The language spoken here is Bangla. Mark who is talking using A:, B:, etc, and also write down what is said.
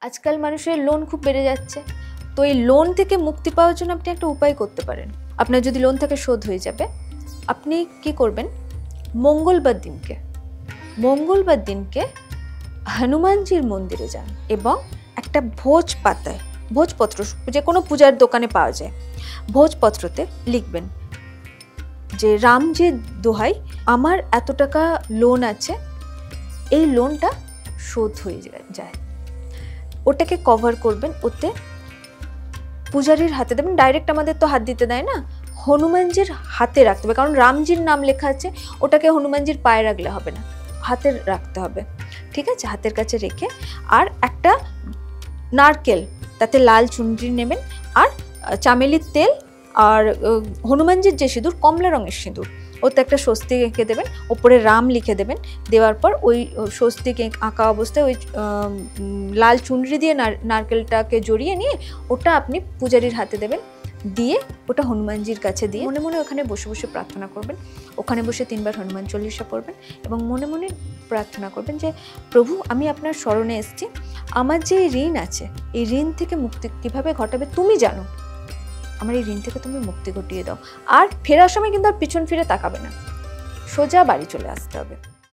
A: আজকাল মানুষের লোন খুব বেড়ে যাচ্ছে। তো এই লোন থেকে মুক্তি পাওয়ার জন্য আপনি একটা উপায় করতে পারেন। আপনার যদি লোন থেকে শোধ হয়ে যাবে, আপনি কি করবেন, মঙ্গলবার দিনকে হনুমানজির মন্দিরে যান এবং একটা ভোজপত্র যে কোনো পূজার দোকানে পাওয়া যায়, ভোজপত্রতে লিখবেন যে রামজির দোহাই, আমার এত টাকা লোন আছে, এই লোনটা শোধ হয়ে যায়। ওটাকে কভার করবেন, ওতে পূজারীর হাতে দেবেন। ডাইরেক্ট আমাদের তো হাত দিতে দেয় না, হনুমানজির হাতে রাখতে হবে, কারণ রামজির নাম লেখা আছে। ওটাকে হনুমানজির পায়ে রাখলে হবে না, হাতে রাখতে হবে, ঠিক আছে? হাতের কাছে রেখে আর একটা নারকেল, তাতে লাল চুনরি নেবেন আর চামেলির তেল আর হনুমানজির যে সিঁদুর, কমলা রঙের সিঁদুর, ওতে একটা স্বস্তিক এঁকে দেবেন, ওপরে রাম লিখে দেবেন। দেওয়ার পর ওই স্বস্তিক আঁকা অবস্থায় ওই লাল চুনরি দিয়ে নারকেলটাকে জড়িয়ে নিয়ে ওটা আপনি পূজারীর হাতে দেবেন, দিয়ে ওটা হনুমানজির কাছে দিয়ে মনে মনে ওখানে বসে বসে প্রার্থনা করবেন। ওখানে বসে 3 বার হনুমান চল্লিশা পড়বেন এবং মনে মনে প্রার্থনা করবেন যে প্রভু, আমি আপনার শরণে এসেছি, আমার যে ঋণ আছে, এই ঋণ থেকে মুক্তি কীভাবে ঘটাবে তুমি জানো, আমার এই ঋণ থেকে তুমি মুক্তি ঘটিয়ে দাও। আর ফেরার সময় কিন্তু আর পিছন ফিরে তাকাবে না, সোজা বাড়ি চলে আসতে হবে।